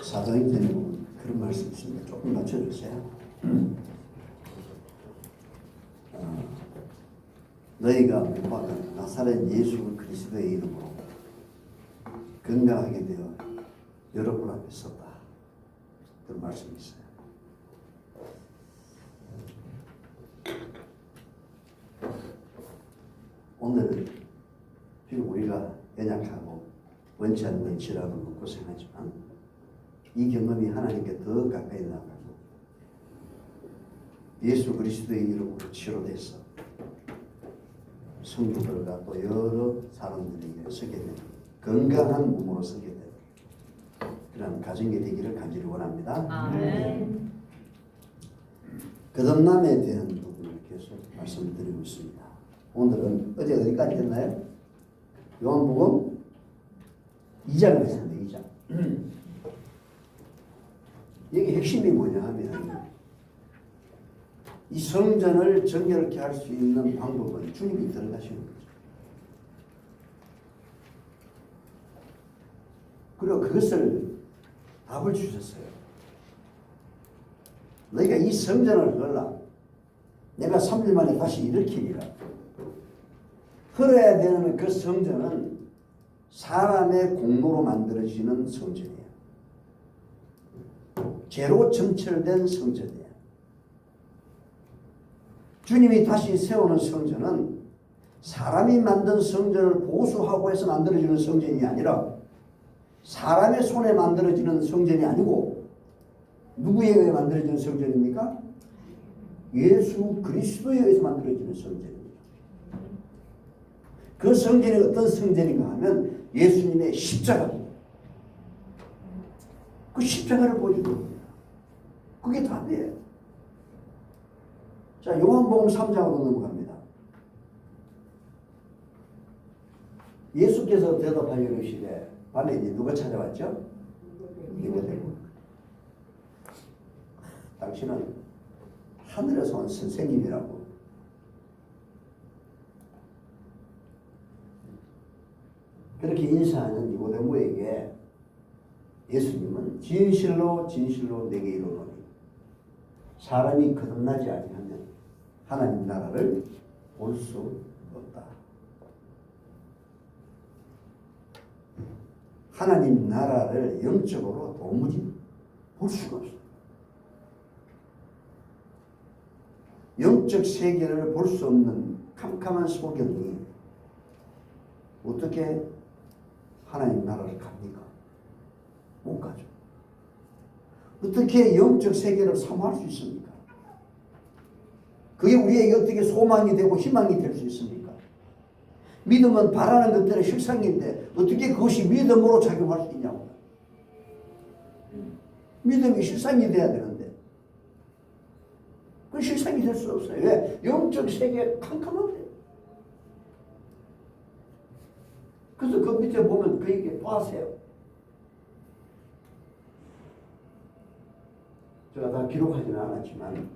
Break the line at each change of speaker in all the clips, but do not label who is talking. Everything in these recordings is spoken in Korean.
사도행전에 보면 그런 말씀이 있습니다. 조금 맞춰주세요. 너희가 못 박은 나사렛 예수 그리스도의 이름으로 건강하게 되어 여러분 앞에 섰다. 그런 말씀이 있어요. 오늘은 비록 우리가 연약하고 원치 않는 질환을 먹고 생하지만 이 경험이 하나님께 더 가까이 나가고 예수 그리스도의 이름으로 치료돼서 성도들과 또 여러 사람들에게 서게 되는 건강한 몸으로 서게 되는 그런 가정이 되기를 간절히 원합니다.
아멘.
거듭남에 대한 부분을 계속 말씀드리고 있습니다. 오늘은 어제 어디까지 했나요? 요한복음 2장을 했습니다. 2장. 여기 핵심이 뭐냐 하면 이 성전을 정결케 할 수 있는 방법은 주님이 들어가시는 거죠. 그리고 그것을 답을 주셨어요. 너희가 이 성전을 헐라. 내가 3일 만에 다시 일으키리라. 헐어야 되는 그 성전은 사람의 공로로 만들어지는 성전이에요. 죄로 점철된 성전이에요. 주님이 다시 세우는 성전은 사람이 만든 성전을 보수하고 해서 만들어지는 성전이 아니라 사람의 손에 만들어지는 성전이 아니고 누구에 의해 만들어지는 성전입니까? 예수 그리스도에 의해서 만들어지는 성전입니다. 그 성전이 어떤 성전인가 하면 예수님의 십자가입니다. 그 십자가를 보여주는 겁니다. 그게 답이에요. 자, 요한복음 3장으로 넘어갑니다. 예수께서 대답하여 이르시되 밤에 이제 누가 찾아왔죠? 니고데모. 당신은 하늘에서 온 선생님이라고. 그렇게 인사하는 니고데모에게 예수님은 진실로 진실로 내게 이르노니 사람이 거듭나지 아니하면 하나님 나라를 볼 수 없다. 하나님 나라를 영적으로 도무지 볼 수가 없어요. 영적 세계를 볼 수 없는 캄캄한 소경이 어떻게 하나님 나라를 갑니까? 못 가죠. 어떻게 영적 세계를 사모할 수 있습니까? 그게 우리에게 어떻게 소망이 되고 희망이 될 수 있습니까? 믿음은 바라는 것들의 실상인데 어떻게 그것이 믿음으로 작용할 수 있냐고. 믿음이 실상이 돼야 되는데 그 실상이 될 수 없어요. 왜? 영적 세계에 캄캄한데. 그래서 그 밑에 보면 그에게 또 하세요. 제가 다 기록하지는 않았지만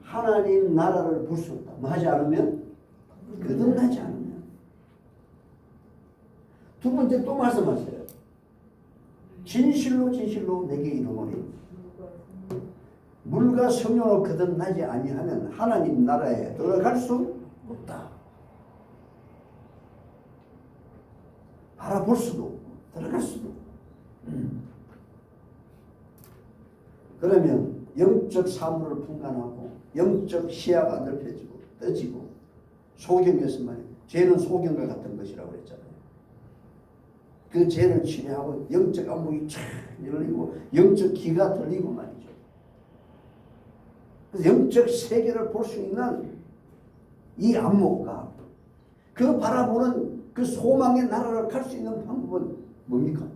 하나님 나라를 볼 수 없다. 뭐 하지 않으면? 거듭나지 않으면. 두 번째 또 말씀하세요. 진실로 진실로 내게 이르노니 물과 성령으로 거듭나지 아니하면 하나님 나라에 들어갈 수 없다. 알아볼 수도 없고 들어갈 수도 없고. 그러면 영적 사물을 분간하고 영적 시야가 넓혀지고 떠지고 소경에서 말이에요. 죄는 소경과 같은 것이라고 그랬잖아요. 그 죄를 치료하고 영적 안목이 쫙 열리고 영적 귀가 들리고 말이죠. 그래서 영적 세계를 볼 수 있는 이 안목과 그 바라보는 그 소망의 나라를 갈 수 있는 방법은 뭡니까?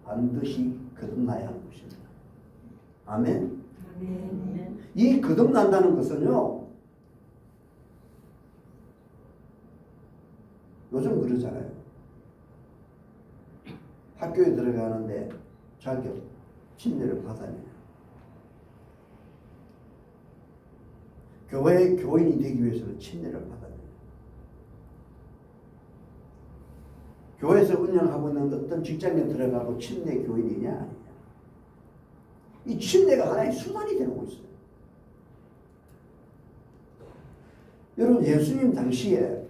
반드시 거듭나야 하는 것입니다. 아멘?
아멘.
이 거듭난다는 것은요, 요즘 그러잖아요. 학교에 들어가는데 자격, 침례를 받아내요. 교회의 교인이 되기 위해서는 침례를 받아내요. 교회에서 운영하고 있는 어떤 직장에 들어가고 침례 교인이냐 아니냐. 이 침례가 하나의 수단이 되고 있어요. 여러분 예수님 당시에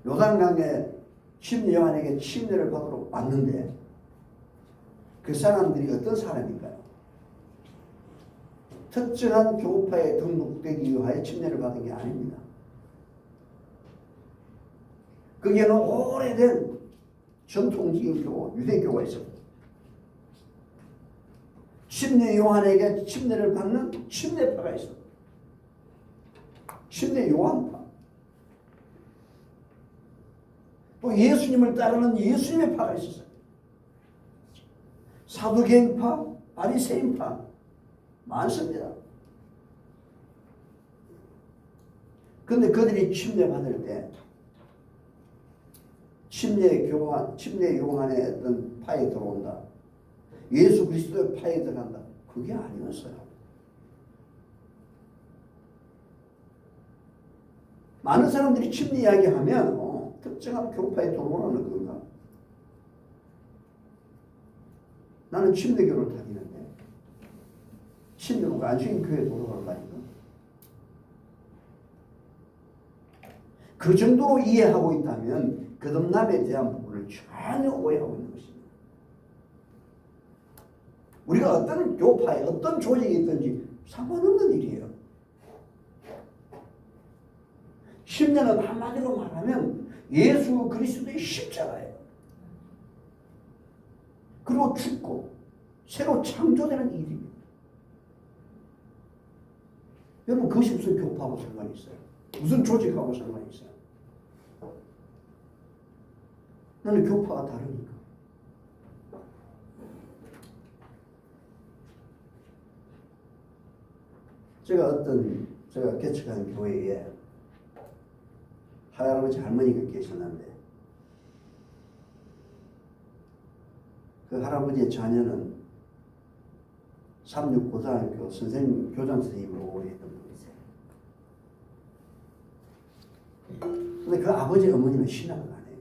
요단강에 침례 요한에게 침례를 받으러 왔는데 그 사람들이 어떤 사람인가요? 특정한 교파에 등록되기 위하여 침례를 받은 게 아닙니다. 거기에는 오래된 전통적인 교, 유대교가 있었고 침례 요한에게 침례를 받는 침례파가 있었고 침례 요한파 또 예수님을 따르는 예수님의 파가 있었어요. 사두개인파, 바리새인파 많습니다. 그런데 그들이 침례 받을 때 침례 요한의 어떤 파에 들어온다. 예수 그리스도의 파에 들어간다. 그게 아니었어요. 많은 사람들이 침례 이야기하면 특정한 교파에 들어오라는 건가? 나는 침례교를 다니는데 침례로 안식교회에 돌아가려니까 그 정도로 이해하고 있다면 거듭남에 대한 부분을 전혀 오해하고 있는 것입니다. 우리가 어떤 교파에 어떤 조직이 있든지 상관없는 일이에요. 십자는 한마디로 말하면 예수 그리스도의 십자가예요. 그리고 죽고 새로 창조되는 일입니다. 여러분 그것이 무슨 교파하고 상관이 있어요? 무슨 조직하고 상관이 있어요? 나는 교파가 다르니까. 제가 개척한 교회에 할아버지 할머니가 계셨는데 그 할아버지의 자녀는 삼육고등학교 선생님, 교장 선생님으로 오래 했던 분이세요. 근데 그 아버지 어머니는 신학을 안 해요.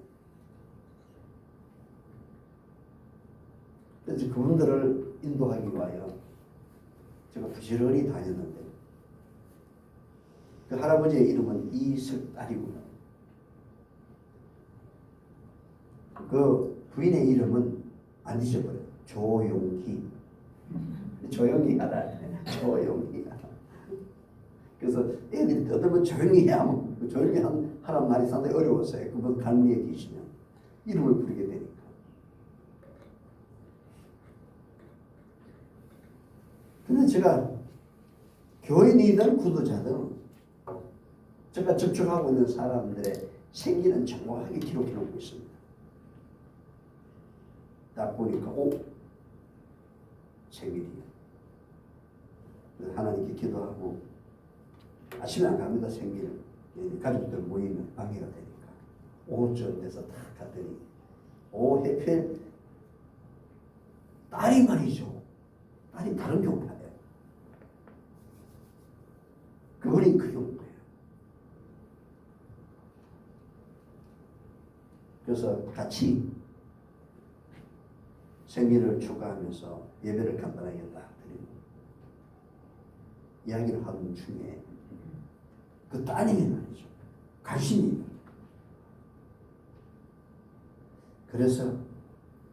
그래서 그분들을 인도하기 위하여 제가 부지런히 다녔는데 그 할아버지의 이름은 이석달이고요. 그 부인의 이름은 안 잊어버려요. 조용희. 조용히 하라. 조용히 하라. 그래서 애들이 떠들면 조용히 하면 조용히 하란 말이 상당히 어려웠어요. 그분 갈무리에 계시면 이름을 부르게 되니까. 근데 제가 교인이든 구도자든 제가 접촉하고 있는 사람들의 생기는 정확하게 기록해 놓고 있습니다. 딱 보니까 생일이에요. 하나님께 기도하고 아침에 안 갑니다. 생일 가족들 모이면 방해가 되니까 오후쯤 돼서 딱 갔더니 해필 딸이 말이죠. 딸이 다른 교파예요. 그분이 그 교파예요. 그래서 같이 생일을 축하하면서 예배를 간단하게 딱 드리고 이야기를 하는 중에 그 따님이 말이죠. 관심이. 그래서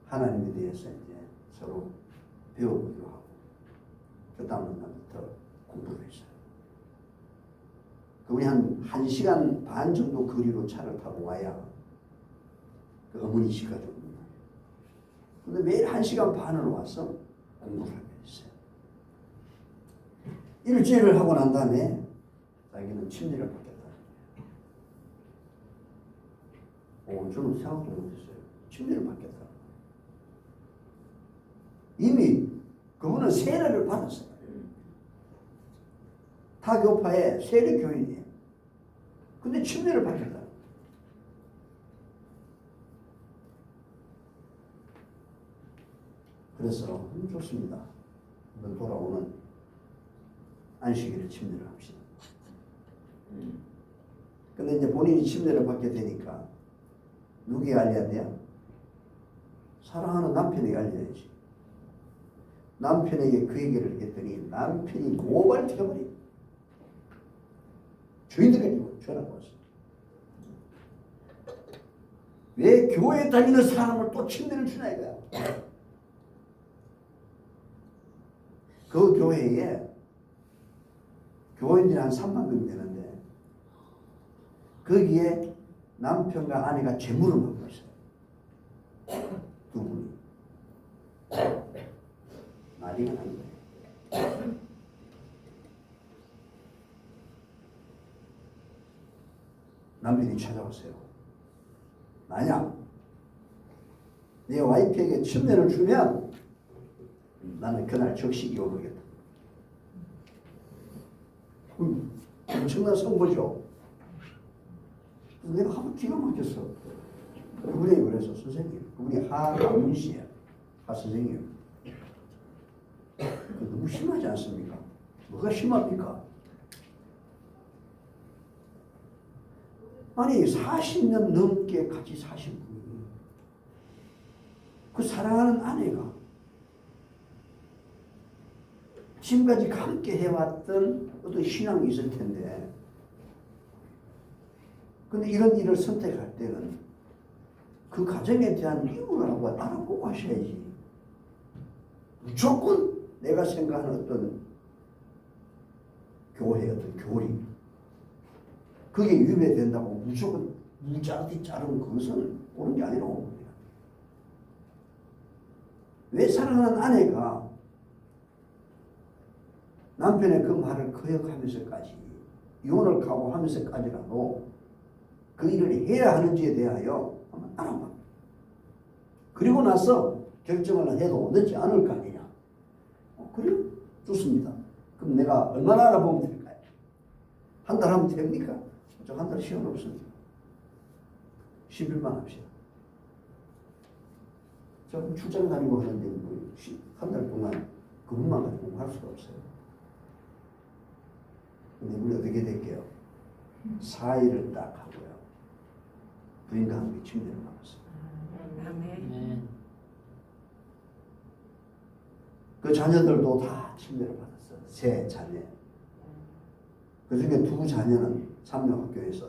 하나님에 대해서 이제 서로 배워보기로 하고 그 다음 날부터 공부를 했어요. 그분이 한 1시간 반 정도 거리로 차를 타고 와야 그 어머니 씨가 좀 근데 매일 1시간 반을 와서 공부를 하게 됐어요. 일주일을 하고 난 다음에 자기는 침례를 받겠다. 저는 생각도 못했어요. 침례를 받겠다. 이미 그분은 세례를 받았어요. 타교파의 세례 교인이에요. 근데 침례를 받겠다. 그래서 좋습니다. 이번 돌아오는 안식일에 침례를 합시다. 근데 이제 본인이 침례를 받게 되니까 누구에게 알려야 돼요? 사랑하는 남편에게 알려야지. 남편에게 그 얘기를 했더니 남편이 모발 튀어버린 주인들에게 전화가 왔어요. 왜 교회 다니는 사람을 또 침대를 주냐 이거야. 그 교회에 교인들이 한 3만 명 되는데 거기에 남편과 아내가 재물을 먹고 있어요. 두 분이. 난리가 난 거예요. 남편이 찾아왔어요. 만약 내 와이프에게 침례를 주면 나는 그날 즉시 이혼하겠다. 엄청난 선고죠. 내가 한번 기가 막혔어. 그분이 그래서 선생님, 그분이 하강문 씨예요. 하 선생님. 너무 심하지 않습니까? 뭐가 심합니까? 아니 40년 넘게 같이 사신 분이 그 사랑하는 아내가 지금까지 함께 해왔던 어떤 신앙이 있을 텐데 근데 이런 일을 선택할 때는 그 가정에 대한 이유를 하고 알아보고 하셔야지. 무조건 내가 생각하는 어떤 교회 어떤 교리 그게 위배된다고 무조건 무자르게 자르는 그것은 옳은 게 아니라고 봅니다. 왜 사랑하는 아내가 남편의 그 말을 거역하면서까지 이혼을 각오하면서까지라도 그 일을 해야 하는지에 대하여 한번 알아봐. 그리고 나서 결정을 해도 늦지 않을 거 아니냐. 그래요? 좋습니다. 그럼 내가 얼마나 알아보면 될까요? 한 달 하면 됩니까? 저 한 달 시간 없습니다. 10일만 합시다. 저 출장 다니고 하는데 한 달 동안 그분만 가지고 할 수가 없어요. 근데 우리 어떻게 될게요? 4일을 딱 하고요. 부인과 함께 침례를 받았어요.
아멘.
그 자녀들도 다 침례를 받았어요. 세 자녀. 그 중에 두 자녀는 삼명학교에서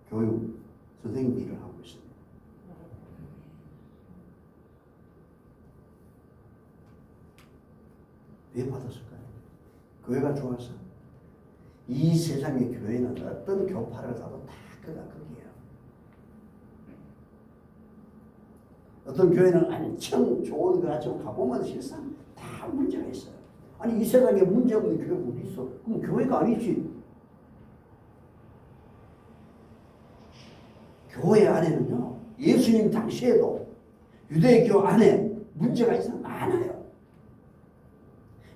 교육 선생님 일을 하고 있습니다. 왜 받았을까요? 교회가 좋아서. 이 세상의 교회는 어떤 교파를 가도 다 그가 거기에요. 어떤 교회는 엄청 좋은 거 가지고 가보면 실상 다 문제가 있어요. 아니 이 세상에 문제 없는 교회가 어디 있어? 그럼 교회가 아니지. 교회 안에는요. 예수님 당시에도 유대교 안에 문제가 있어 많아요.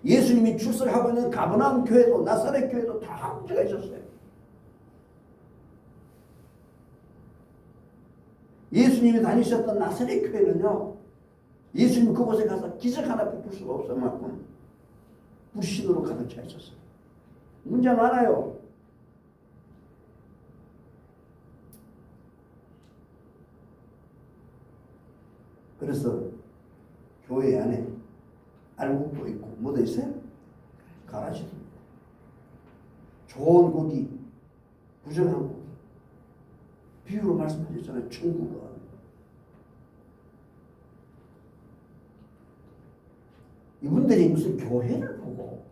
예수님이 출석하고 있는 가버나움 교회도 나사렛 교회도 다 문제가 있었어요. 예수님이 다니셨던 나사렛 교회는요. 예수님 그곳에 가서 기적 하나 베풀 수가 없을 만큼 불신으로 가득 차 있었어요. 문제 많아요. 그래서 교회 안에 알곡도 있고 뭐도 있어요? 가라지도 있고 좋은 고기, 부정한 고기 비유로 말씀하셨잖아요. 천국은 이분들이 무슨 교회를 보고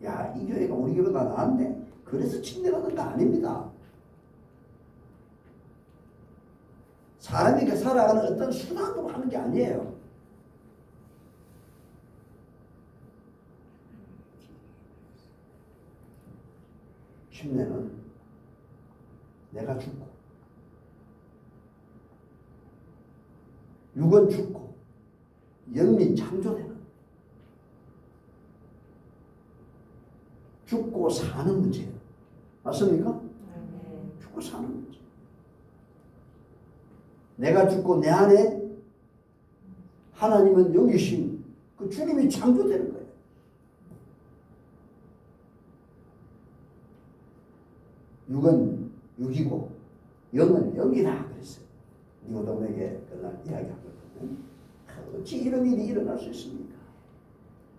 야, 이 교회가 우리 교회보다 나았네 그래서 침례 받는 거 아닙니다. 사람이 살아가는 어떤 수단으로 하는 게 아니에요. 침례는 내가 죽고 육은 죽고 영이 창조되는 죽고 사는 문제예요. 맞습니까? 죽고 사는 문제. 내가 죽고 내 안에 하나님은 영이신 그 주님이 창조되는 거예요. 육은 육이고 영은 영이다 그랬어요. 니고데모에게 그날 이야기하거든요. 어찌 이런 일이 일어날 수 있습니까?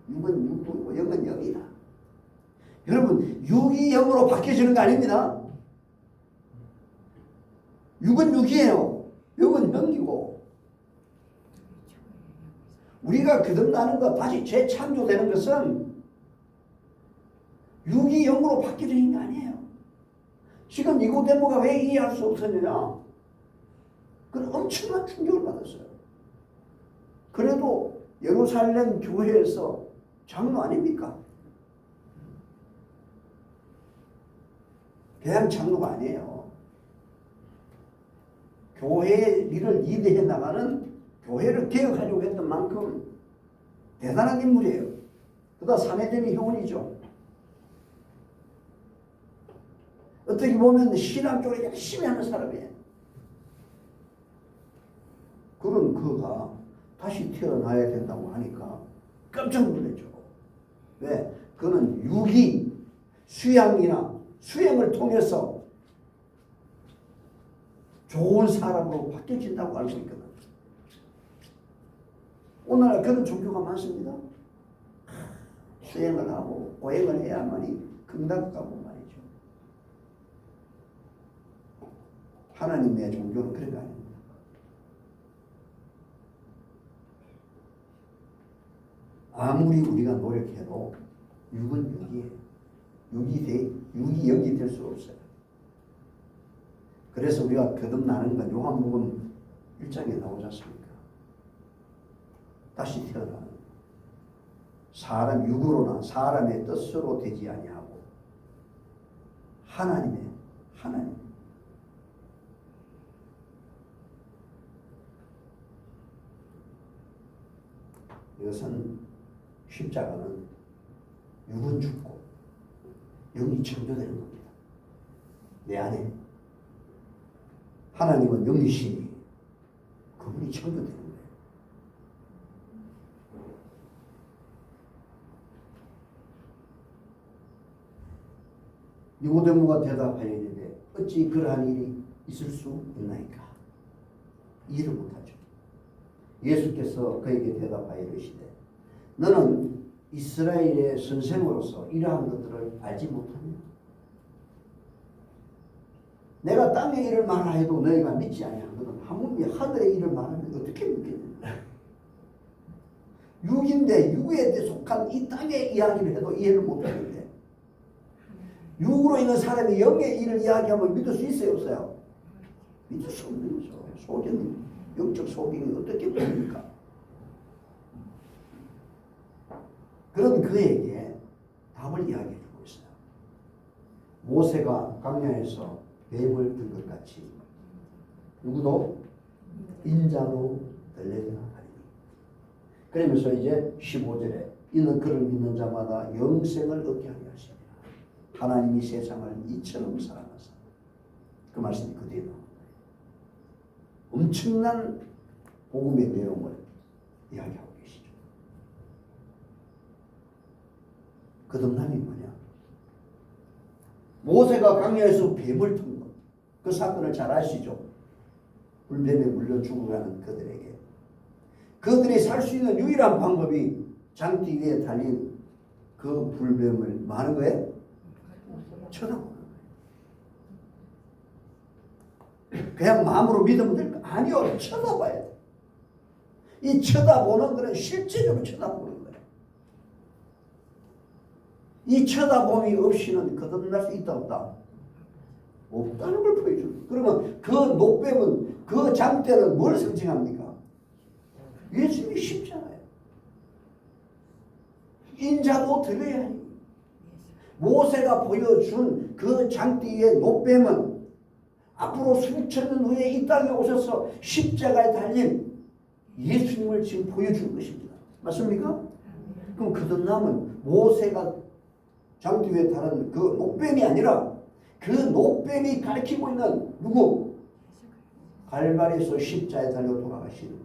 육은 육이고 영은 영이다. 여러분, 육이 영으로 바뀌어지는 거 아닙니다. 육은 육이에요. 영은 영이고. 우리가 거듭나는 것, 다시 재창조되는 것은 육이 영으로 바뀌어지는 게 아니에요. 지금 니고데모가 왜 이해할 수 없었느냐? 그건 엄청난 충격을 받았어요. 그래도 예루살렘 교회에서 장로 아닙니까? 그냥 장로가 아니에요. 교회의 일을 리드해 나가는, 교회를 개혁하려고 했던 만큼 대단한 인물이에요. 그다 사내점이 효원이죠. 어떻게 보면 신앙 쪽에 열심히 하는 사람이에요. 그런 그가 다시 태어나야 된다고 하니까 깜짝 놀랐죠. 왜? 그는 육이 수양이나 수행을 통해서 좋은 사람으로 바뀌어진다고 알고 있거든. 오늘날 그런 종교가 많습니다. 수행을 하고 고행을 해야만이 금방 가고 말이죠. 하나님의 종교는 그런 거 아닙니다. 아무리 우리가 노력해도 육은 육이에요. 육이 영이 될 수 없어요. 그래서 우리가 거듭나는 건 요한복음 1장에 나오지 않습니까? 다시 태어나는 사람 육으로나 사람의 뜻으로 되지 아니하고 하나님 이것은 십자가는 육은 죽고 영이 창조되는 겁니다. 내 안에 하나님은 영이시니 그분이 창조되는 거예요. 니고데모가 대답하여 이르되 어찌 그러한 일이 있을 수 있나이까? 이해를 못하죠. 예수께서 그에게 대답하여 이르시되 너는 이스라엘의 선생으로서 이러한 것들을 알지 못하냐? 내가 땅의 일을 말하라 해도 너희가 믿지 아니하거든. 하물며 하늘의 일을 말하면 어떻게 믿겠느냐? 육인데 육에 속한 이 땅의 이야기를 해도 이해를 못하는데 육으로 있는 사람이 영의 일을 이야기하면 믿을 수 있어요, 없어요? 믿을 수 없는 거죠. 소견, 영적 소견이 어떻게 됩니까? 그런 그에게 답을 이야기해 주고 있어요. 모세가 광야에서 뱀을 든 것 같이 누구도 인자도 들려야 하리니. 그러면서 이제 15절에 이는 그를 믿는 자마다 영생을 얻게 하려 하시니라. 하나님이 세상을 이처럼 사랑하사. 그 말씀이 그대로 나옵니다. 엄청난 복음의 내용을 이야기하고 계시죠. 거듭남이 뭐냐? 모세가 광야에서 뱀을 튼 것. 그 사건을 잘 아시죠? 불뱀에 물려 죽어가는 그들에게. 그들이 살 수 있는 유일한 방법이 장띠 위에 달린 그 불뱀을 뭐 하는 거예요? 쳐다보는 거예요. 그냥 마음으로 믿으면 될 거 아니요. 쳐다봐야 돼. 이 쳐다보는 거는 실제적으로 쳐다보는 거예요. 이 쳐다봄이 없이는 거듭날 수 있다 없다? 없다는 걸 보여줘요. 그러면 그 노뱀은 그 장대는 뭘 상징합니까? 예수님이 십자가예요. 인자도 드려야 해요. 모세가 보여준 그 장대의 노뱀은 앞으로 수천 년 후에 이 땅에 오셔서 십자가에 달린 예수님을 지금 보여주는 것입니다. 맞습니까? 그럼 거듭남은 모세가 장대 위에 달은 그 노뱀이 아니라 그 노뱀이 가리키고 있는 누구? 갈바리에서 십자에 달려 돌아가신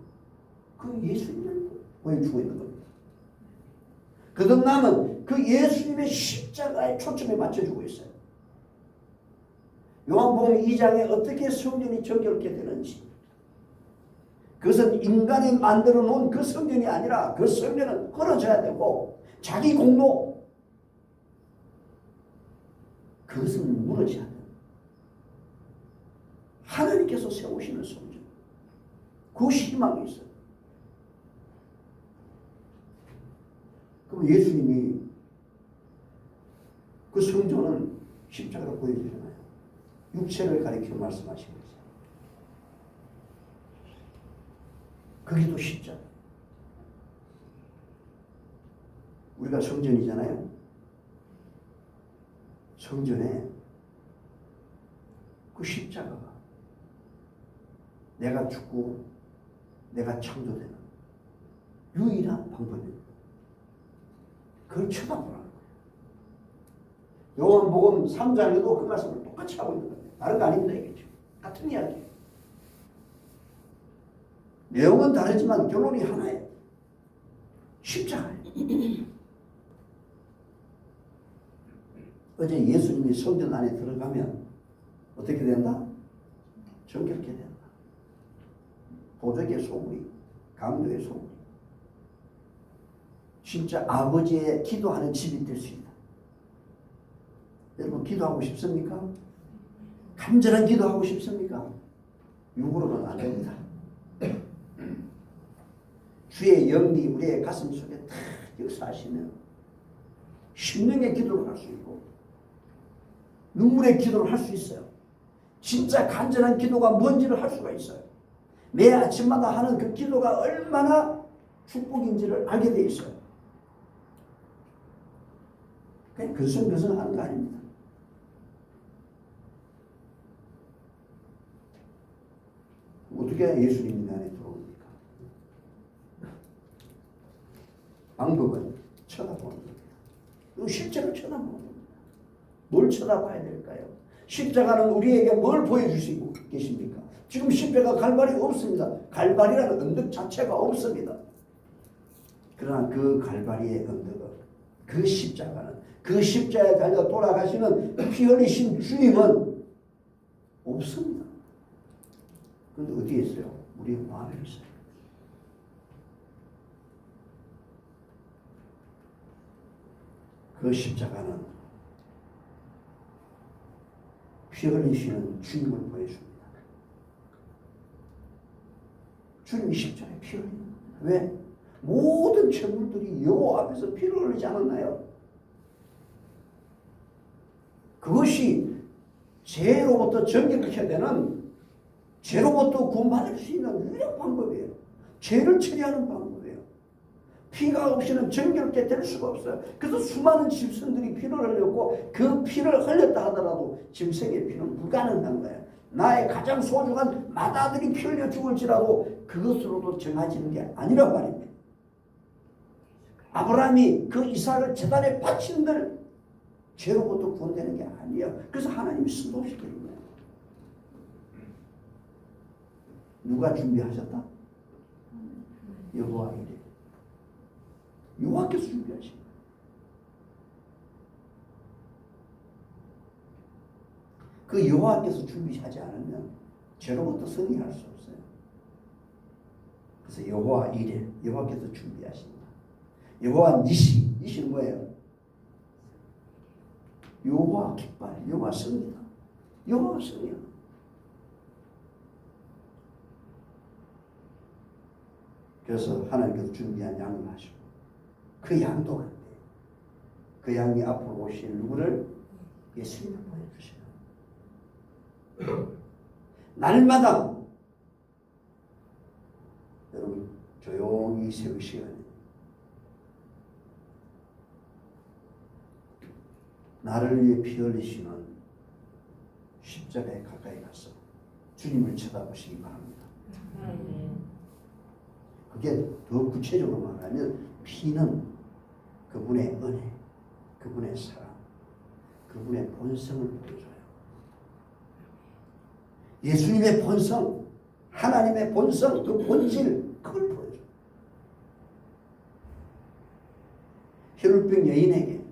그 예수님을 보여주고 있는 겁니다. 거듭남은 그 예수님의 십자가에 초점에 맞춰주고 있어요. 요한복음 2장에 어떻게 성전이 정결케 되는지, 그것은 인간이 만들어 놓은 그 성전이 아니라 그 성전은 끊어져야 되고 자기 공로 그것은 무너져야 돼요. 하나님께서 세우시는 성전 그 희망이 있어요. 그럼 예수님이 그 성전은 십자가로 보여주잖아요. 육체를 가리켜 말씀하신 거죠. 거기도 십자가. 우리가 성전이잖아요. 성전에 그 십자가가 내가 죽고 내가 창조되는 유일한 방법입니다. 그걸 쳐다보라는 거예요. 요한복음 3장에도 그 말씀을 똑같이 하고 있는 거예요. 다른 거 아닙니다. 이게 같은 이야기예요. 내용은 다르지만 결론이 하나예요. 십자가예요. 어제 예수님이 성전 안에 들어가면 어떻게 된다? 정결케 된다. 도적의 소굴이, 강도의 소굴이. 진짜 아버지의 기도하는 집이 될 수 있다. 여러분 기도하고 싶습니까? 간절한 기도하고 싶습니까? 육으로는 안 됩니다. 주의 영이 우리의 가슴 속에 다 역사하시면 심령의 기도를 할 수 있고 눈물의 기도를 할 수 있어요. 진짜 간절한 기도가 뭔지를 할 수가 있어요. 매 아침마다 하는 그 기도가 얼마나 축복인지를 알게 돼 있어요. 그냥 근성근성 하는 거 아닙니다. 어떻게 예수님이 안에 들어옵니까? 방법은 쳐다보는 겁니다. 실제로 쳐다보는 겁니다. 뭘 쳐다봐야 될까요? 십자가는 우리에게 뭘 보여주시고 계십니까? 지금 십자가 갈발이 없습니다. 갈발이라는 언덕 자체가 없습니다. 그러나 그 갈발이의 언덕은 그 십자가는 그 십자가에 달려 돌아가시는 피 흘리신 주님은 없습니다. 그런데 어디에 있어요? 우리 마음에 있어요. 그 십자가는 피 흘리시는 주님을 보여줍니다. 주님이 십자가에 피 흘립니다. 왜? 모든 죄물들이 여호와 앞에서 피를 흘리지 않았나요? 그것이 죄로부터 정결케 되는 죄로부터 구원받을 수 있는 유일한 방법이에요. 죄를 처리하는 방법이에요. 피가 없이는 정결케 될 수가 없어요. 그래서 수많은 짐승들이 피를 흘렸고 그 피를 흘렸다 하더라도 짐승의 피는 불가능한 거예요. 나의 가장 소중한 맏아들이 피 흘려 죽을지라도 그것으로도 정해지는 게 아니란 말입니다. 아브라함이 그 이삭을 제단에 바친들 죄로부터 구원되는 게 아니에요. 그래서 하나님이 순도시키는 거예요. 누가 준비하셨다? 여호와 이래. 여호와께서 준비하신 거예요. 그 여호와께서 준비하지 않으면 죄로부터 승리할 수 없어요. 그래서 여호와 이래. 여호와께서 준비하십니다. 여호와 니시. 니시는 뭐예요? 여호와 깃발. 여호와 승리다. 여호와 승리야. 그래서 하나님께서 준비한 양을 하시고 그 양도 안 돼. 그 양이 앞으로 오실 누구를? 예수님을 보여주시는 날마다 여러분 조용히 세우시면 나를 위해 피 흘리시는 십자가에 가까이 가서 주님을 쳐다보시기 바랍니다. 그게 더 구체적으로 말하면 피는 그분의 은혜, 그분의 사랑, 그분의 본성을 보여줘요. 예수님의 본성, 하나님의 본성, 그 본질, 그걸 보여줘요. 혈루병 여인에게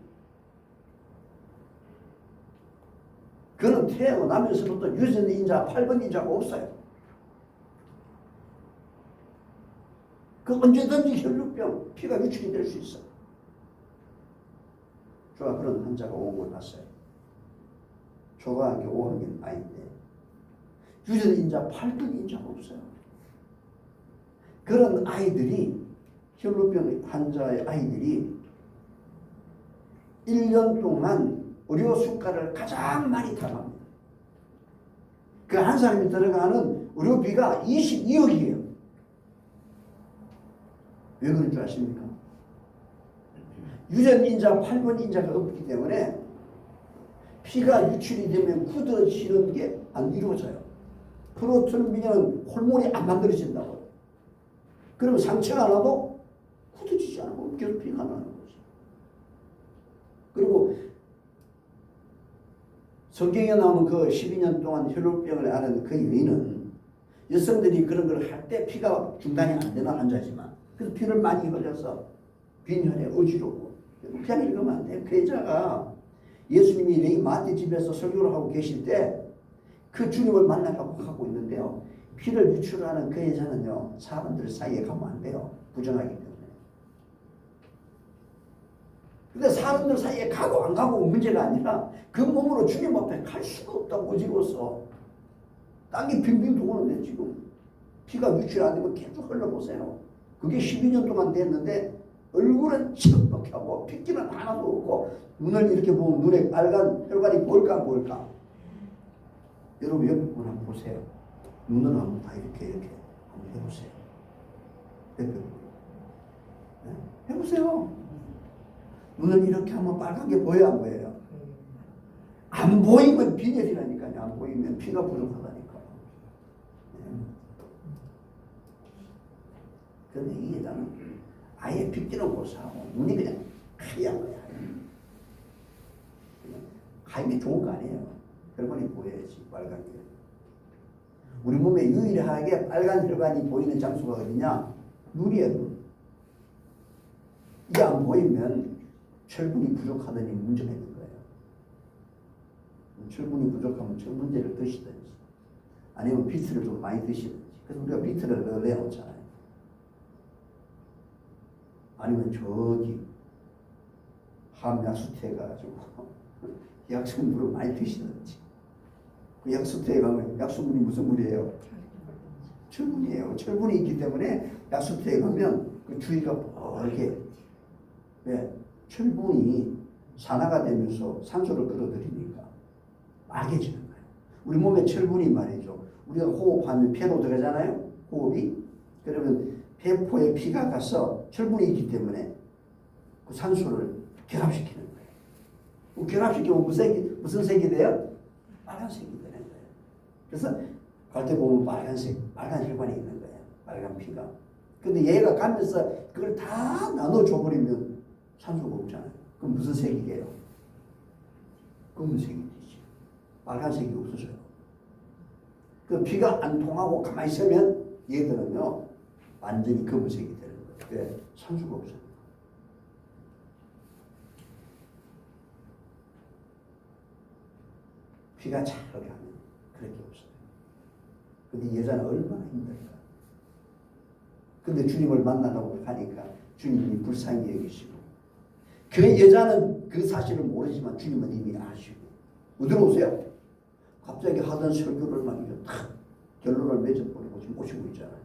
그는 태어나면서부터 유전 인자, 8번 인자가 없어요. 그 언제든지 혈루병, 피가 유출이 될 수 있어. 제가 그런 환자가 온 걸 봤어요. 초등학교 5학년 아이인데 유전인자 8등 인자가 없어요. 그런 아이들이 혈루병 환자의 아이들이 1년 동안 의료 수가를 가장 많이 타갑니다. 그 한 사람이 들어가는 의료비가 22억이에요. 왜 그런 줄 아십니까? 유전인자 8번 인자가 없기 때문에 피가 유출이 되면 굳어지는 게 안 이루어져요. 프로트론빈은 호르몬이 안 만들어진다고. 그러면 상처가 나도 굳어지지 않고 계속 피가 나는 거죠. 그리고 성경에 나오는 그 12년 동안 혈루병을 앓은 그 여인은 여성들이 그런 걸 할 때 피가 중단이 안 되는 환자지만 그래서 피를 많이 흘려서 빈혈에 어지럽고 그냥 읽으면 안 돼요. 그 여자가 예수님이 마태 집에서 설교를 하고 계실 때 그 주님을 만나려고 하고 있는데요. 피를 유출하는 그 여자는요. 사람들 사이에 가면 안 돼요. 부정하기 때문에. 근데 사람들 사이에 가고 안 가고 문제가 아니라 그 몸으로 주님 앞에 갈 수가 없다고 어지러워서 땅이 빙빙 도는데 지금 피가 유출 안 되면 계속 흘러보세요. 그게 12년 동안 됐는데 얼굴은 치석밖에 하고 핏기는 하나도 없고 눈을 이렇게 보면 눈에 빨간 혈관이 보일까 안 보일까? 여러분 옆에 분 한번 보세요. 눈을 한번 다 이렇게 한번 해보세요. 옆에 분. 네? 해보세요. 눈을 이렇게 하면 빨간 게 보여요 안 보여요? 안 보이면 빈혈이라니까요. 안 보이면 피가 부족하다니까. 네. 그런데 이 여자는 아예 핏기는 고사하고 눈이 그냥 하얀 거야. 하얀 게 좋은 거 아니에요. 혈관이 보여야지 빨간 게. 우리 몸에 유일하게 빨간 혈관이 보이는 장소가 어디냐? 눈이에요. 눈. 이게 안 보이면 철분이 부족하더니 문제가 있는 거예요. 철분이 부족하면 철분제를 드시든지 아니면 비트를 좀 많이 드시든지. 그래서 우리가 비트를 넣어놓잖아요. 아니면 저기 함약수태 해가지고 약수물을 많이 드시든지. 그 약수태에 가면 약수물이 무슨 물이에요? 철분이에요. 철분이 있기 때문에 약수태에 가면 그 주위가 이렇게 철분이 산화가 되면서 산소를 끌어들이니까 맑아지는 거예요. 우리 몸에 철분이 말이죠. 우리가 호흡하면 폐로 들어가잖아요. 호흡이. 그러면 폐포에 피가 가서 철분이 있기 때문에 그 산소를 결합시키는 거예요. 결합시키면 무슨 색이 돼요? 빨간색이 되는 거예요. 그래서 갈 때 보면 빨간색, 빨간 혈관이 있는 거예요. 빨간 피가. 근데 얘가 가면서 그걸 다 나눠줘버리면 산소가 없잖아요. 그럼 무슨 색이게요? 검은색이 되지. 빨간색이 없어져요. 그 피가 안 통하고 가만히 있으면 얘들은요 완전히 검은색이 되는 거예요. 왜? 산소가 없어요. 피가 잘 가면 그렇게 없어요. 근데 여자는 얼마나 힘들까. 근데 주님을 만나라고 하니까 주님이 불쌍히 여기시고 그 여자는 그 사실을 모르지만 주님은 이미 아시고 어디로 오세요? 갑자기 하던 설교를 막 이렇게 탁 결론을 맺어버리고 지금 오시고 있잖아요.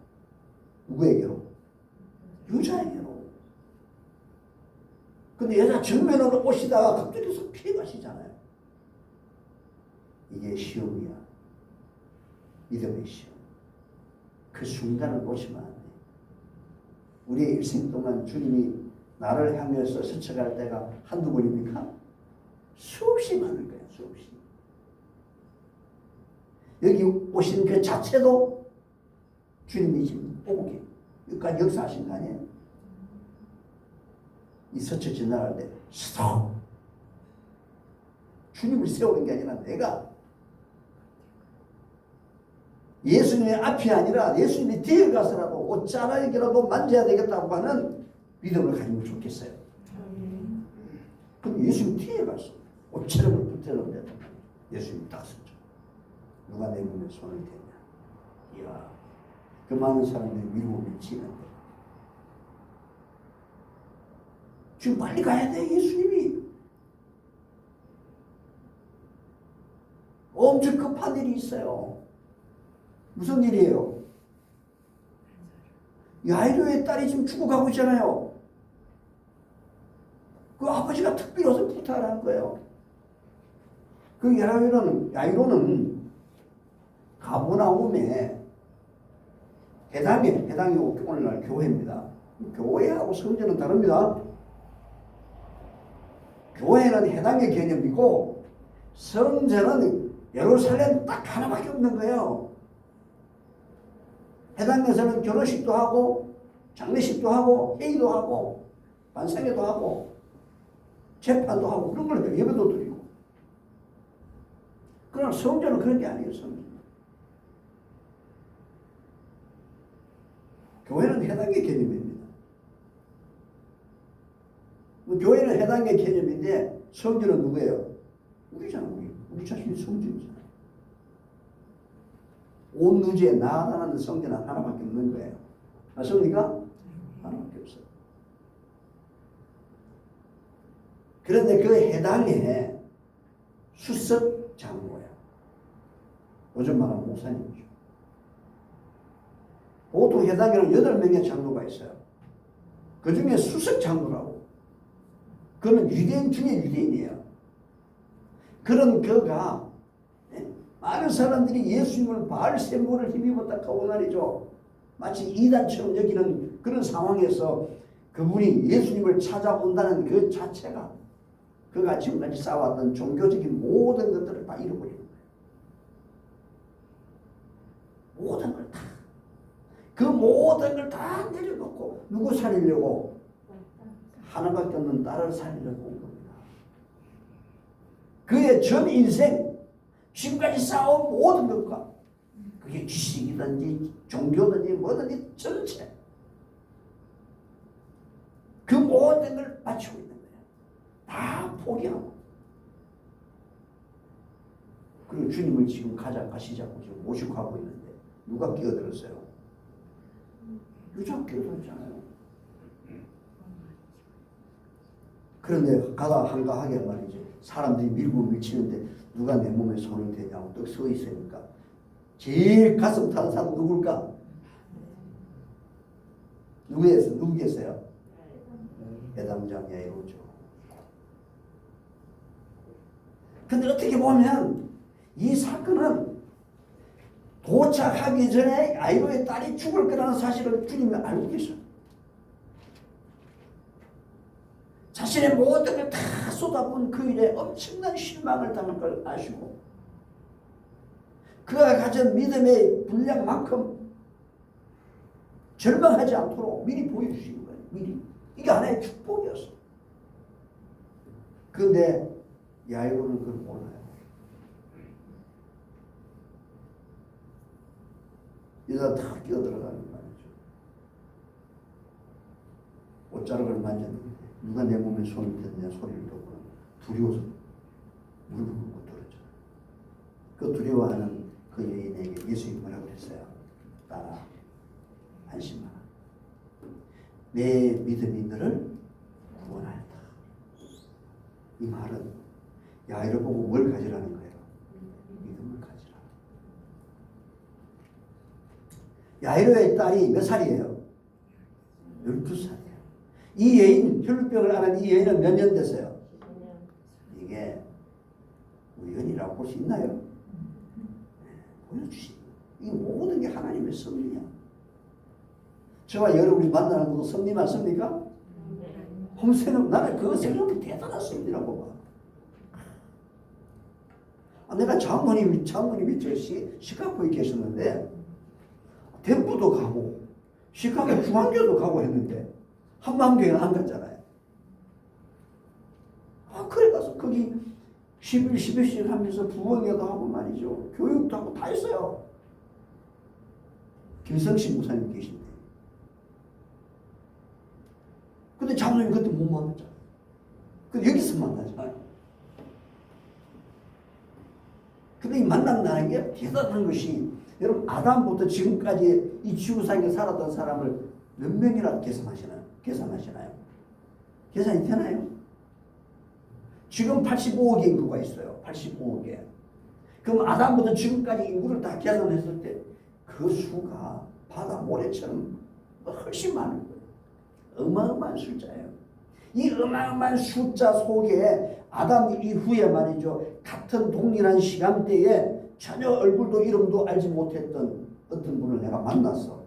누구에게로? 여자에게로. 근데 여자 정면으로 오시다가 갑자기 서 피해가시잖아요. 이게 시험이야. 믿음의 시험. 그 순간을 놓치면 안 돼. 우리의 일생 동안 주님이 나를 향해서 스쳐갈 때가 한두 번입니까? 수없이 많을 거야. 수없이. 여기 오신 그 자체도 주님이 지금 오게 여기까지 역사하신 거 아니에요? 이 스쳐 지나갈 때 스톱. 주님을 세우는 게 아니라 내가 예수님의 앞이 아니라 예수님이 뒤에 가서라도 옷자락이라도 만져야 되겠다고 하는 믿음을 가지면 좋겠어요. 그럼 예수님 뒤에 갔어. 옷자락을 붙여놓는데 예수님 딱 서죠. 누가 내 몸에 손을 대냐. 이야, 그 많은 사람들이 위로 미치는데 지금 빨리 가야 돼. 예수님이. 엄청 급한 일이 있어요. 무슨 일이에요? 야이로의 딸이 지금 죽어가고 있잖아요. 그 아버지가 특별히 어서 부탁을 한 거예요. 그 야이로는 가버나움에 해당이 오늘날 교회입니다. 교회하고 성전은 다릅니다. 교회는 해당의 개념이고 성전은 예루살렘 딱 하나밖에 없는 거예요. 해당에서는 결혼식도 하고 장례식도 하고 회의도 하고 반상회도 하고 재판도 하고 그런 걸 예배도 드리고. 그러나 성전은 그런 게 아니에요. 성전. 교회는 해당의 개념입니다. 교회는 해당의 개념인데 성전은 누구예요? 우리잖아. 우리 자신이 성전이잖아. 온 누지에 나아가는 성전은 하나밖에 없는 거예요. 맞습니까? 하나밖에 없어요. 그런데 그 해당에 수석 장로예요. 요즘 말하는 목사님이죠. 보통 해당에는 8명의 장로가 있어요. 그 중에 수석 장로라고. 그는 유대인 중에 유대인이에요. 그런 그가 많은 사람들이 예수님을 바알세불을 힘입었다 하고 말이죠. 마치 이단처럼 여기는 그런 상황에서 그분이 예수님을 찾아온다는 그 자체가 그가 지금까지 쌓아왔던 종교적인 모든 것들을 다 잃어버리는 거예요. 모든 걸 다. 그 모든 걸 다 내려놓고 누구 살리려고? 하나밖에 없는 딸을 살리려고 온 겁니다. 그의 전 인생 지금까지 쌓아온 모든 것과 그게 지식이든지 종교든지 뭐든지 전체 그 모든 걸 바치고 있는 거예요. 다 포기하고. 그리고 주님을 지금 가시자고 지금 모시고 가고 있는데 누가 끼어들었어요? 유작 끼어들었잖아요. 그런데 가다 한가하게 말이죠. 사람들이 밀고 밀치는데 누가 내 몸에 손을 대냐고 떡 서 있으니까 제일 가슴 타는 사람 누굴까? 누구겠어요? 해당장 야이로죠. 근데 어떻게 보면 이 사건은 도착하기 전에 야이로의 딸이 죽을 거라는 사실을 주님이 알고 계셔요. 자신의 모든 걸 다 쏟아부은 그 일에 엄청난 실망을 당할 걸 아시고 그가 가진 믿음의 분량만큼 절망하지 않도록 미리 보여주신 거예요. 미리. 이게 하나의 축복이었어. 그런데 야이로는 그걸 몰라요. 이러다 다 끼어들어가는 말이죠. 옷자락을 만졌는데 누가 내 몸에 손을 대느냐 소리를 듣고 두려워서 무릎을 꿇고 들었죠. 그 두려워하는 그 여인에게 예수님이 뭐라고 그랬어요? 딸아, 안심하라. 내 믿음이 너를 구원하였다. 이 말은 야이로 보고 뭘 가지라는 거예요? 믿음을 가지라. 야이로의 딸이 몇 살이에요? 12살이에요. 이 여인, 혈루병을 앓은 이 여인은 몇 년 됐어요? 이게 우연이라고 볼 수 있나요? 보여주시. 이 모든 게 하나님의 섭리야. 저와 여러분이 만나는 것도 섭리 맞습니까? 홈세는 나는 그거 생각이 대단한 섭리라고 봐. 내가 장모님이 저 시카고에 계셨는데 대구도 가고 시카고 중앙교도 가고 했는데 한방교회는 안 갔잖아요. 그래 가서 거기 11, 12씩 하면서 부흥회도 하고 말이죠. 교육도 하고 다 했어요. 김성식 목사님 계신데. 근데 장로님 그때 못 만났잖아요. 근데 여기서 만나잖아요. 근데 이 만난다는 게 대단한 것이 여러분 아담부터 지금까지 이 지구상에 살았던 사람을 몇 명이나 계산하시나요? 계산이 되나요? 지금 85억의 인구가 있어요. 85억에. 그럼 아담부터 지금까지 인구를 다 계산했을 때 그 수가 바다 모래처럼 훨씬 많은 거예요. 어마어마한 숫자예요. 이 어마어마한 숫자 속에 아담 이후에 말이죠. 같은 동일한 시간대에 전혀 얼굴도 이름도 알지 못했던 어떤 분을 내가 만났어.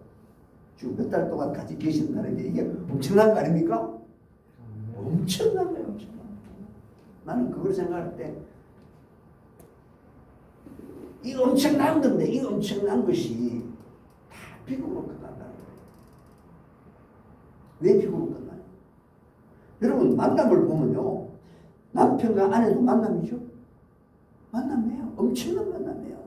지금 몇 달 동안 같이 계신다는 게 이게 엄청난 거 아닙니까? 엄청난 거예요. 엄청난 거. 나는 그걸 생각할 때 이 엄청난 건데 이 엄청난 것이 다 비극으로 끝난다는 거예요. 왜 비극으로 끝나요? 여러분 만남을 보면요. 남편과 아내도 만남이죠. 만남이에요. 엄청난 만남이에요.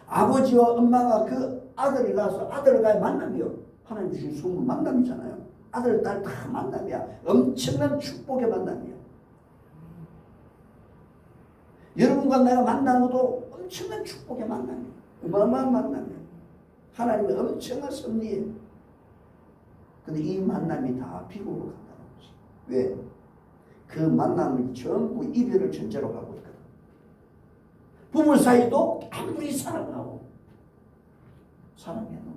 아버지와 엄마가 그 아들을 낳아서 아들과의 만남이요. 하나님 주신 선물 만남이잖아요. 아들, 딸 다 만남이야. 엄청난 축복의 만남이야. 여러분과 내가 만나는 것도 엄청난 축복의 만남이에요. 어마어마한 만남이에요. 하나님의 엄청난 섭리예요. 근데 이 만남이 다 비극으로 간다는 거지. 왜? 그 만남을 전부 이별을 전제로 가고 있거든. 부부 사이도 아무리 사랑해도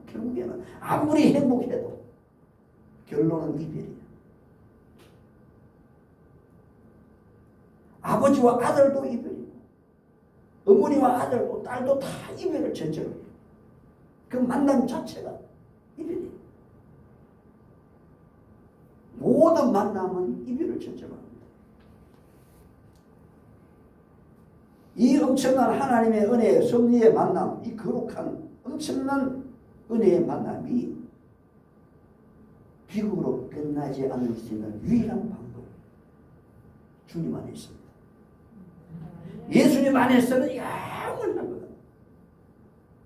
결국에는 아무리 행복해도 결론은 이별이야. 아버지와 아들도 이별이고 어머니와 아들도 딸도 다 이별을 전제로 해요. 그 만남 자체가 이별이에요. 모든 만남은 이별을 전제로 합니다. 이 엄청난 하나님의 은혜의 섭리의 만남, 이 거룩한 엄청난 은혜의 만남이 비극으로 끝나지 않을 수 있는 유일한 방법, 주님 안에 있습니다. 예수님 안에서는 영원한 거다.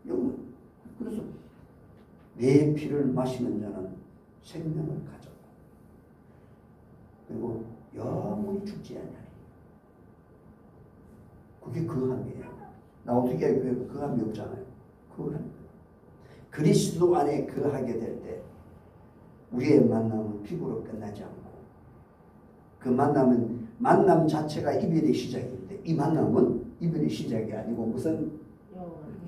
영원. 그래서 내 피를 마시는 자는 생명을 가졌고 그리고 영원히 죽지 않으리라. 그게 그 함이에요. 나 어떻게 그 함이 없잖아요. 그 함. 그리스도 안에 거하게 될 때 우리의 만남은 피부로 끝나지 않고 그 만남은 만남 자체가 이별의 시작인데 이 만남은 이별의 시작이 아니고 무슨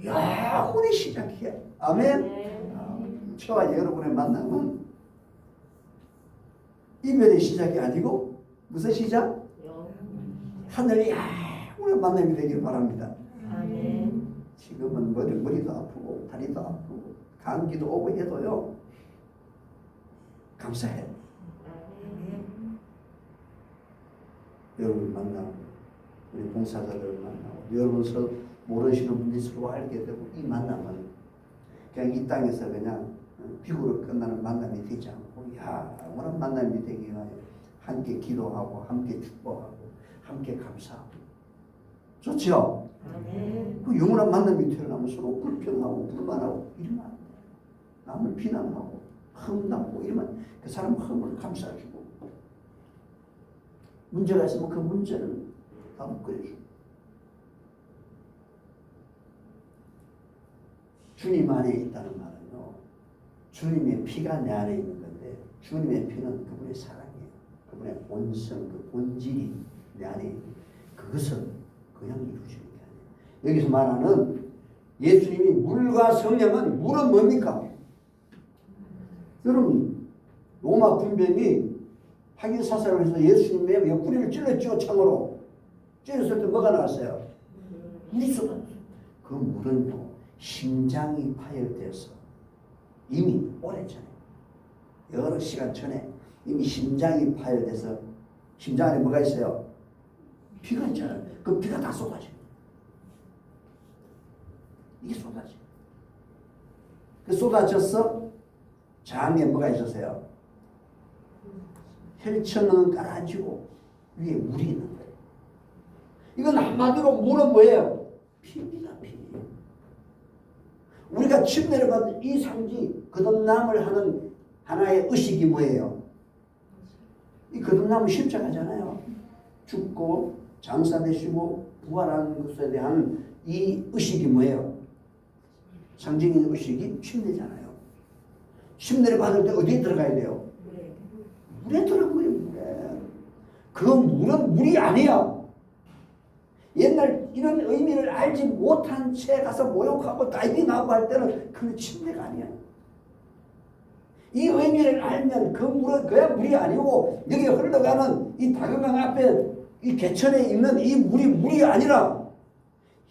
영원의 시작이야. 아멘. 저와 여러분의 만남은 이별의 시작이 아니고 무슨 시작? 하늘의 영원의 만남이 되길 바랍니다.
아멘.
지금은 머리도 아프고 다리도 아프고 감기도 오고 해도요. 감사해. 여러분 만나고 우리 봉사자들을 만나고 여러분 서로 모르시는 분들이 서로 알게 되고 이 만남은 그냥 이 땅에서 그냥 비구로 끝나는 만남이 되지 않고 영원한 만남이 되기 위하여 함께 기도하고 함께 축복하고 함께 감사하고 좋죠? 그 영원한 만남이 태어나면 서로 불평하고 불만하고 이러면 안 돼. 남을 비난하고 흠나고 이러면 그 사람 흠을 감싸주고 문제가 있으면 그 문제를 다 묶어주고 주님 안에 있다는 말은요. 주님의 피가 내 안에 있는 건데 주님의 피는 그분의 사랑이에요. 그분의 본성, 그 본질이 내 안에 있는 그것을 그냥 이루시는 게 아니에요. 여기서 말하는 예수님이 물과 성령은 물은 뭡니까? 여러분 로마 군병이 학인 사살을 해서 예수님의 옆구리를 찔렀죠. 창으로 찔렀을 때 뭐가 나왔어요? 물이 쏟아졌어요. 그 물은요 심장이 파열돼서 이미 오래전에 여러 시간 전에 이미 심장이 파열돼서 심장 안에 뭐가 있어요? 피가 있잖아요. 그 피가 다 쏟아져요. 이게 쏟아져요. 그 쏟아졌어? 장에 뭐가 있었어요? 혈천은 깔아지고 위에 물이 있는 거예요. 이건 한마디로 물은 뭐예요? 피입니다. 피. 우리가 침례를 받은 이 상지 거듭남을 하는 하나의 의식이 뭐예요? 이 거듭남은 십자가잖아요. 죽고 장사되시고 부활하는 것에 대한 이 의식이 뭐예요? 상징인 의식이 침례잖아요. 침례를 받을 때 어디에 들어가야 돼요? 물에 들어간 거예요. 물에. 그 물은 물이 아니야. 옛날 이런 의미를 알지 못한 채 가서 모욕하고 다이빙하고 할 때는 그건 침례가 아니야. 이 의미를 알면 그 물은 그냥 물이 아니고 여기 흘러가는 이 다금강 앞에 이 개천에 있는 이 물이 물이 아니라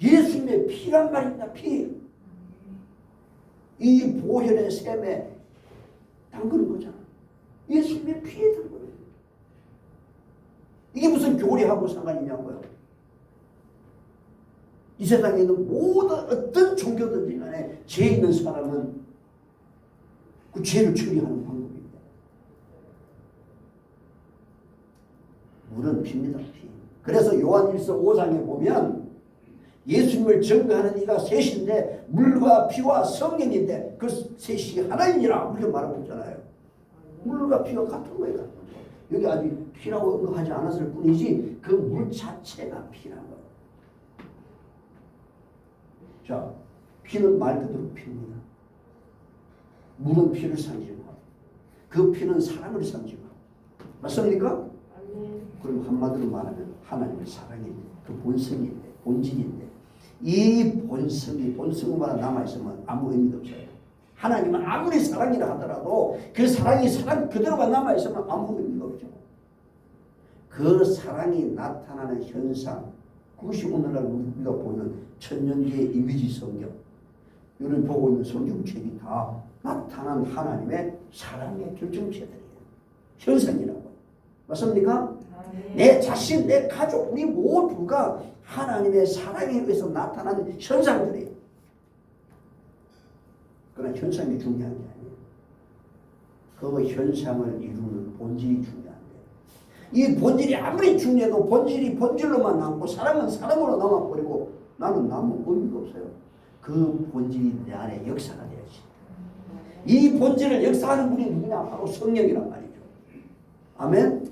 예수님의 피란 말입니다. 피. 이 보혈의 샘에 담그는 거잖아. 예수님의 피에 담그는 거예요. 이게 무슨 교리하고 상관이 있냐고요. 이 세상에 있는 모든 어떤 종교든지 간에 죄 있는 사람은 그 죄를 처리하는 방법입니다. 물은 피입니다. 피. 그래서 요한 1서 5장에 보면 예수님을 증거하는 이가 셋인데 물과 피와 성령인데 그 셋이 하나이니라 이렇게 말하고 있잖아요. 물과 피가 같은 거예요. 같은 거. 여기 아직 피라고 언급하지 않았을 뿐이지 그 물 자체가 피라는 거예요. 자, 피는 말 그대로 피입니다. 물은 피를 상징하고 그 피는 사랑을 상징하고 맞습니까? 그럼 한마디로 말하면 하나님의 사랑이 그 본성인데 본질인데 이 본성만 남아있으면 아무 의미도 없어요. 하나님은 아무리 사랑이라 하더라도 그 사랑이 사랑 그대로만 남아있으면 아무 의미가 없죠. 그 사랑이 나타나는 현상 그것이 오늘날 우리가 보는 천년기의 이미지 성경 이런 보고 있는 성경책이 다 나타난 하나님의 사랑의 결정체들이에요. 현상이라고. 맞습니까? 내 자신, 내 가족, 우리 모두가 하나님의 사랑에 의해서 나타난 현상들이에요. 그러나 현상이 중요한 게 아니에요. 그 현상을 이루는 본질이 중요한데 이 본질이 아무리 중요해도 본질이 본질로만 남고 사람은 사람으로 남아버리고 나는 남은 의미가 없어요. 그 본질이 내 안에 역사가 돼야지. 이 본질을 역사하는 분이 누구냐? 바로 성령이란 말이죠. 아멘?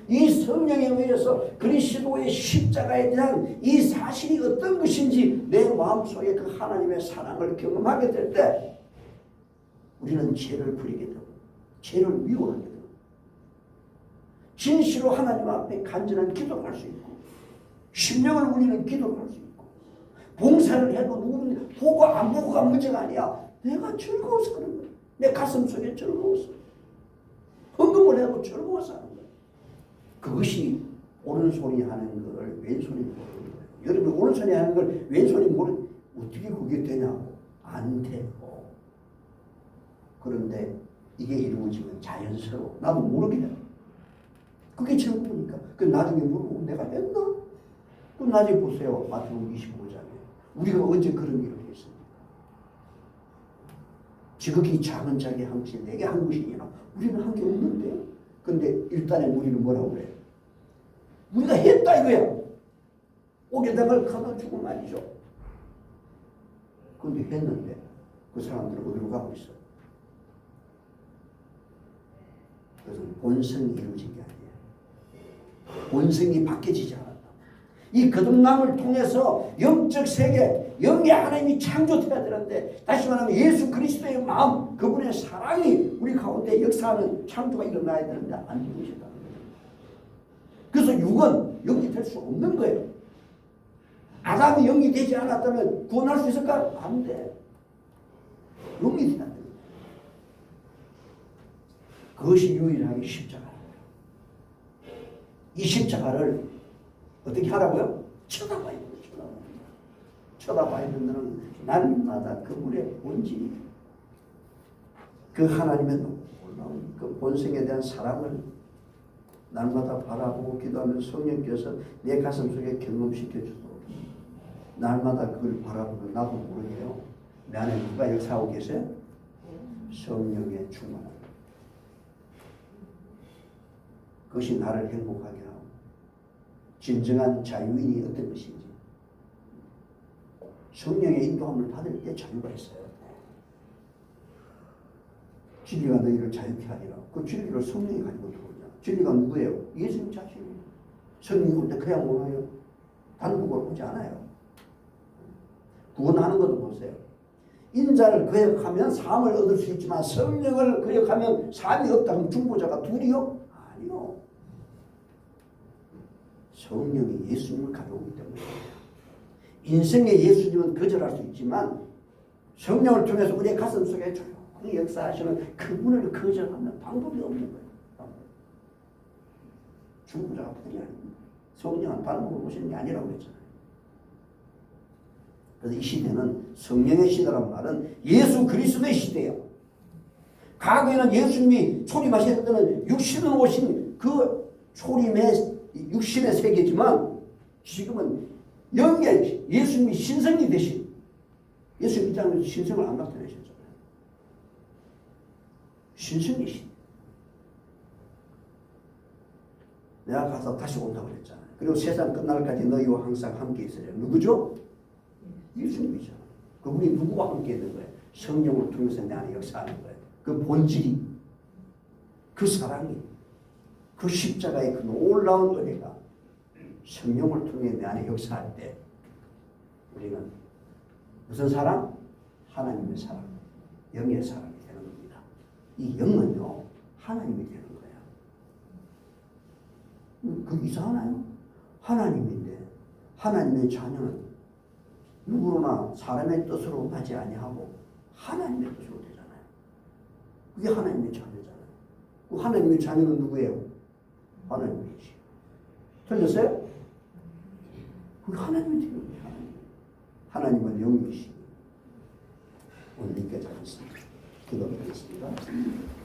이 성령에 의해서 그리스도의 십자가에 대한 이 사실이 어떤 것인지 내 마음속에 그 하나님의 사랑을 경험하게 될 때 우리는 죄를 부리게 되고 죄를 미워하게 되고 진실로 하나님 앞에 간절한 기도를 할 수 있고 심령을 울리는 기도를 할 수 있고 봉사를 해도 누구는 보고 안 보고가 문제가 아니야. 내가 즐거워서 그런 거야. 내 가슴 속에 즐거워서 헌금을 해도 즐거워서 하는 거야. 그것이 오른손이 하는 걸 왼손이 모르는 거예요. 여러분 오른손이 하는 걸 왼손이 모르는 어떻게 그게 되냐고. 안 되고. 그런데 이게 이루어지면 자연스러워. 나도 모르게 돼. 그게 즐거우니까. 그 나중에 물어보고 내가 했나? 또 나중에 보세요. 마태복음 25장에. 우리가 언제 그런 일을 했습니까? 지극히 작은 자에게 한 것이 내게 한 것이니라. 우리는 한 게 없는데요. 근데 일단에 우리는 뭐라고 그래요? 우리가 했다 이거야. 옥에다가 가둬주고 말이죠. 근데 했는데 그 사람들은 어디로 가고 있어? 그래서 본성이 이루어진 게 아니에요. 본성이 바뀌어지지 않았다. 이 거듭남을 통해서 영적 세계, 영의 하나님이 창조돼야 되는데 다시 말하면 예수 그리스도의 마음, 그분의 사랑이 우리 가운데 역사하는 창조가 일어나야 되는데 안 이루어진다는 거예요. 그래서 육은 영이 될 수 없는 거예요. 아담이 영이 되지 않았다면 구원할 수 있을까? 안 돼. 영이 돼야 돼. 그것이 유일하게 십자가예요. 이 십자가를 어떻게 하라고요? 쳐다봐야 돼요. 쳐다봐야 된다는 날마다 그분의 본질이 그 하나님의 놀라운 그 본성에 대한 사랑을 날마다 바라보고 기도하면 성령께서 내 가슴 속에 경험시켜 주도록 날마다 그걸 바라보면 나도 모르게요. 내 안에 누가 역사하고 계세요? 성령의 충만함. 그것이 나를 행복하게 하고 진정한 자유인이 어떤 것인지 성령의 인도함을 받을 때 자유가 있어요. 진리가 너희를 자유케 하리라. 그 진리를 성령이 가지고 들어오냐. 진리가 누구예요? 예수님 자신이에요. 성령이 올 때 그냥 오나요? 단독으로 오지 않아요. 구원하는 것도 보세요. 인자를 거역하면 삶을 얻을 수 있지만 성령을 거역하면 삶이 없다. 그럼 중보자가 둘이요? 아니요. 성령이 예수님을 가져오기 때문에 인생의 예수님은 거절할 수 있지만 성령을 통해서 우리의 가슴 속에 조용히 역사하시는 그분을 거절하면 방법이 없는 거예요. 중보자가 분이 아닙니다. 성령은 발목을 보시는 게 아니라고 했잖아요. 그래서 이 시대는 성령의 시대란 말은 예수 그리스도의 시대예요. 과거에는 예수님이 초림하실 때는 육신으로 오신 그 초림의 육신의 세계지만 지금은 영의 예수님이 신성이 되신 예수 입장에서 신성을 안 나타내셨잖아요. 신성의 시대. 내가 가서 다시 온다고 그랬잖아요. 그리고 세상 끝날까지 너희와 항상 함께 있으려. 누구죠? 예수님이죠. 그분이 누구와 함께 있는 거예요? 성령을 통해서 내 안에 역사하는 거예요. 그 본질이, 그 사랑이, 그 십자가의 그 놀라운 은혜가 성령을 통해 내 안에 역사할 때 우리는 무슨 사랑? 하나님의 사랑, 영의 사랑이 되는 겁니다. 이 영은요, 하나님이 되는 거예요. 그 이상하나요? 하나님인데 하나님의 자녀는 누구로나 사람의 뜻으로 하지 아니하고 하나님의 뜻으로 되잖아요. 그게 하나님의 자녀잖아요. 그 하나님의 자녀는 누구예요? 하나님이지. 틀렸어요? 그게 하나님의 자녀예요. 하나님은 영이시. 오늘 여기까지 하겠습니다. 기도하겠습니다.